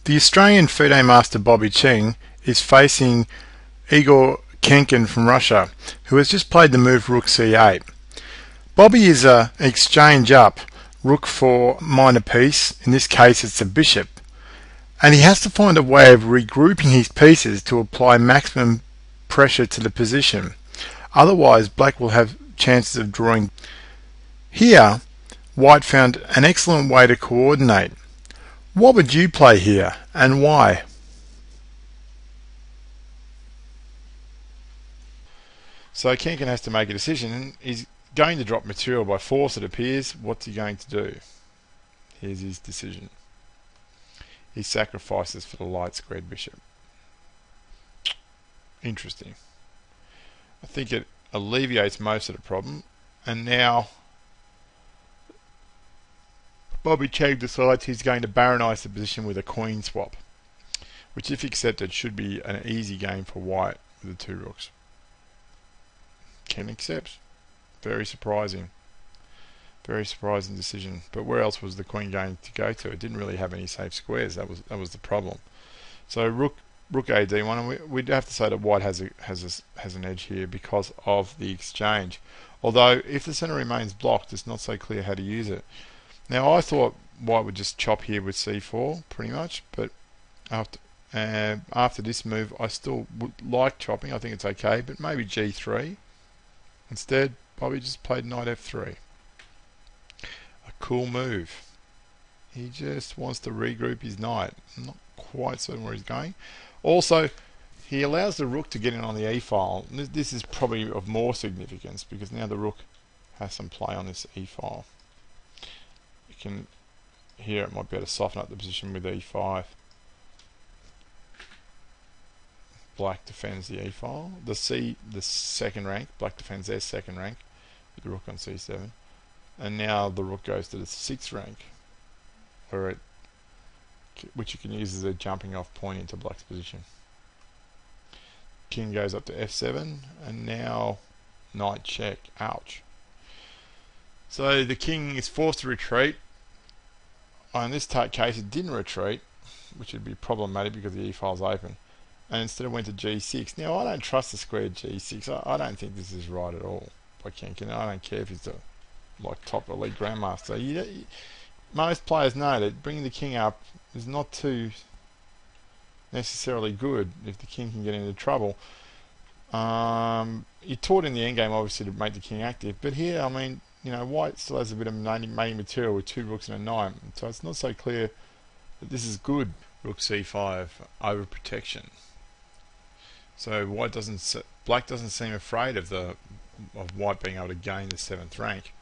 The Australian FIDE master Bobby Cheng is facing Igor Khenkin from Russia, who has just played the move Rook C8. Bobby is an exchange up, Rook for minor piece, in this case it's a bishop, and he has to find a way of regrouping his pieces to apply maximum pressure to the position. Otherwise, Black will have chances of drawing. Here, White found an excellent way to coordinate. What would you play here, and why? So Khenkin has to make a decision, and he's going to drop material by force, it appears. What's he going to do? Here's his decision. He sacrifices for the light squared bishop. Interesting. I think it alleviates most of the problem, and now Bobby Cheng decides he's going to baronize the position with a queen swap, which if accepted should be an easy game for White with the two rooks. Ken accepts. Very surprising decision. But where else was the queen going to go to? It didn't really have any safe squares. That was the problem. So rook AD1, and we'd have to say that White has an edge here because of the exchange. Although if the center remains blocked, it's not so clear how to use it. Now I thought White would just chop here with c4 pretty much, but after this move I still would like chopping. I think it's okay, but maybe g3. Instead, Bobby just played knight f3. A cool move. He just wants to regroup his knight. I'm not quite certain where he's going. Also, he allows the rook to get in on the e-file. This is probably of more significance because now the rook has some play on this e-file. You can here it might be able to soften up the position with e5. Black defends the e-file. The second rank. Black defends their second rank with the rook on c7. And now the rook goes to the 6th rank, which you can use as a jumping off point into Black's position. King goes up to f7, and now knight check. Ouch. So the king is forced to retreat. In this case it didn't retreat, which would be problematic because the e-file is open, and instead it went to g6. Now I don't trust the squared g6. I don't think this is right at all by Khenkin. I don't care if he's the top elite grandmaster. Most players know that bringing the king up is not too necessarily good if the king can get into trouble. You're taught in the endgame obviously to make the king active, but here, I mean, White still has a bit of mating material with two rooks and a knight, so it's not so clear that this is good. Rook c5, over protection. So Black doesn't seem afraid of White being able to gain the 7th rank.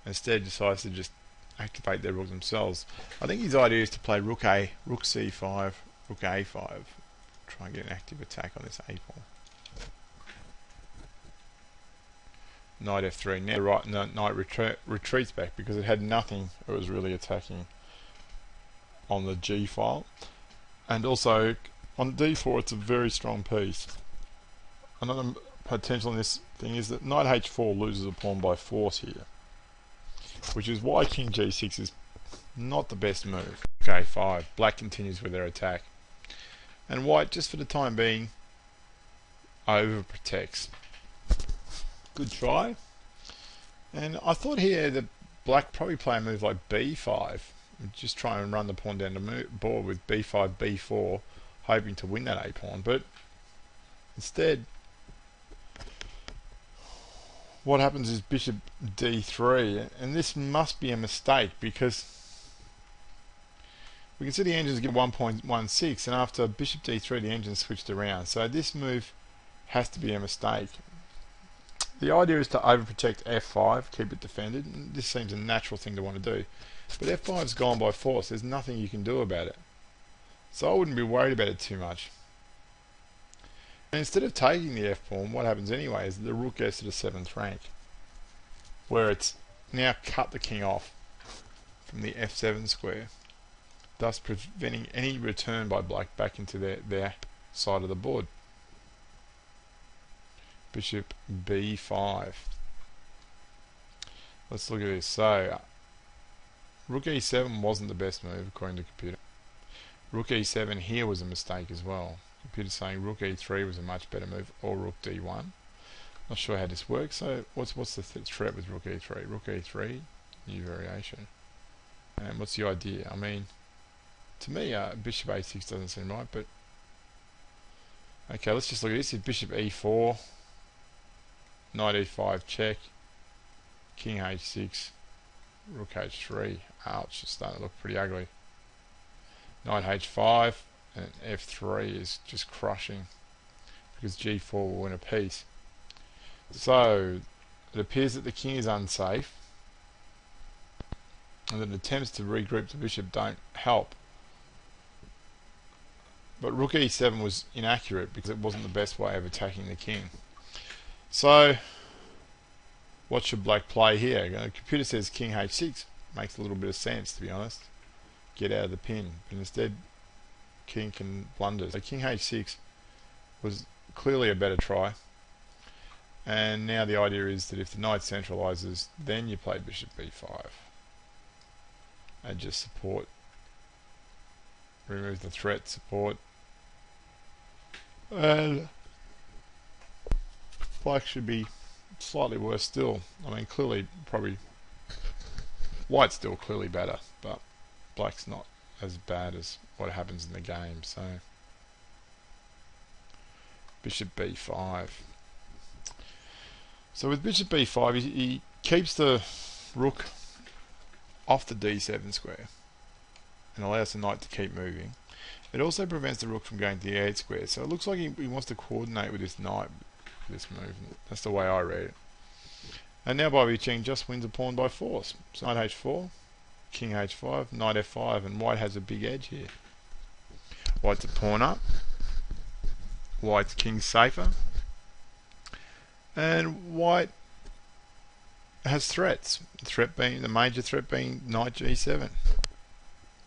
Instead decides to just activate their rook themselves. I think his idea is to play rook c5, rook a5, try and get an active attack on this a pawn. Knight f3. Now the knight retreats back because it had nothing it was really attacking on the g file, and also on d4 it's a very strong piece. Another potential in this thing is that knight h4 loses a pawn by force here, which is why king g6 is not the best move. Okay, 5. Black continues with their attack, and White, just for the time being, overprotects. Good try. And I thought here that Black probably play a move like b5, just try and run the pawn down the board with b5, b4, hoping to win that a pawn. But instead, what happens is bishop d3, and this must be a mistake because we can see the engines get 1.16, and after bishop d3 the engine switched around, so this move has to be a mistake. The idea is to overprotect f5, keep it defended, and this seems a natural thing to want to do, but f5's gone by force. There's nothing you can do about it, so I wouldn't be worried about it too much. And instead of taking the f-pawn, what happens anyway is the rook goes to the 7th rank, where it's now cut the king off from the f7 square, thus preventing any return by Black back into their side of the board. Bishop b5. Let's look at this. So rook e7 wasn't the best move according to the computer. Rook e7 here was a mistake as well. Computer saying rook e3 was a much better move, or rook d1. Not sure how this works. So what's the threat with rook e3? Rook e3, new variation. And what's the idea? I mean, to me, bishop a6 doesn't seem right, but okay, let's just look at this. If bishop e4, knight e5 check, king h6, rook h3. Ouch, it's starting to look pretty ugly. Knight h5 and f3 is just crushing because g4 will win a piece. So it appears that the king is unsafe and that attempts to regroup the bishop don't help. But rook e7 was inaccurate because it wasn't the best way of attacking the king. So what should black play here? The computer says king h6. Makes a little bit of sense, to be honest. Get out of the pin. But instead, king can blunder. So king h6 was clearly a better try. And now the idea is that if the knight centralizes, then you play bishop b5. And just support. Remove the threat, support. And black should be slightly worse still. I mean, clearly, probably white's still clearly better, but black's not as bad as what happens in the game. So bishop b5. So with bishop b5, he keeps the rook off the d7 square and allows the knight to keep moving. It also prevents the rook from going to the e8 square. So it looks like he wants to coordinate with this knight with this move. That's the way I read it. And now Bobby Cheng just wins a pawn by force. So knight h4, king h5, knight f5, and white has a big edge here. White's a pawn up. White's king's safer. And white has threats. The major threat being knight g7.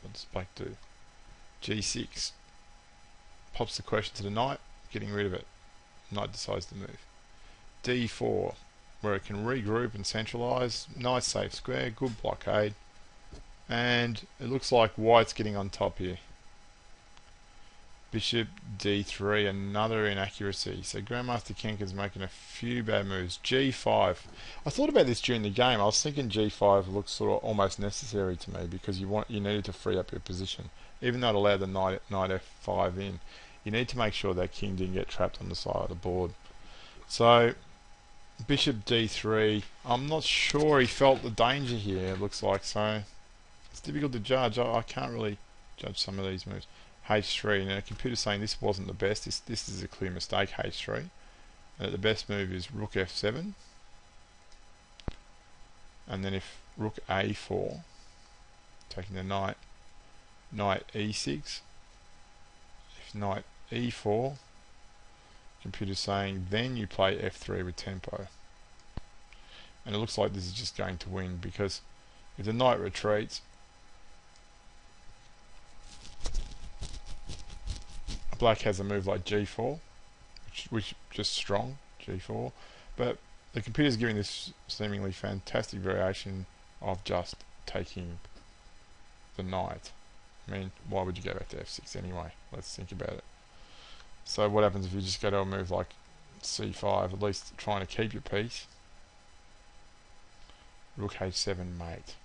What does black do? g6. Pops the question to the knight, getting rid of it. Knight decides to move. d4, where it can regroup and centralize. Nice safe square, good blockade. And it looks like white's getting on top here. Bishop d3, another inaccuracy. So Grandmaster Khenkin's making a few bad moves. g5. I thought about this during the game. I was thinking g5 looks sort of almost necessary to me because you needed to free up your position. Even though it allowed the knight f5 in, you need to make sure that king didn't get trapped on the side of the board. So bishop d3. I'm not sure he felt the danger here. It looks like so. It's difficult to judge. I can't really judge some of these moves. h3. Now the computer's saying this wasn't the best. This is a clear mistake. h3. And the best move is rook f7. And then if rook a4, taking the knight, knight e6. If knight e4, computer's saying then you play f3 with tempo. And it looks like this is just going to win because if the knight retreats, black has a move like g4, which just strong, g4. But the computer's giving this seemingly fantastic variation of just taking the knight. I mean, why would you go back to f6 anyway? Let's think about it. So what happens if you just go to a move like c5, at least trying to keep your piece? Rook h7 mate.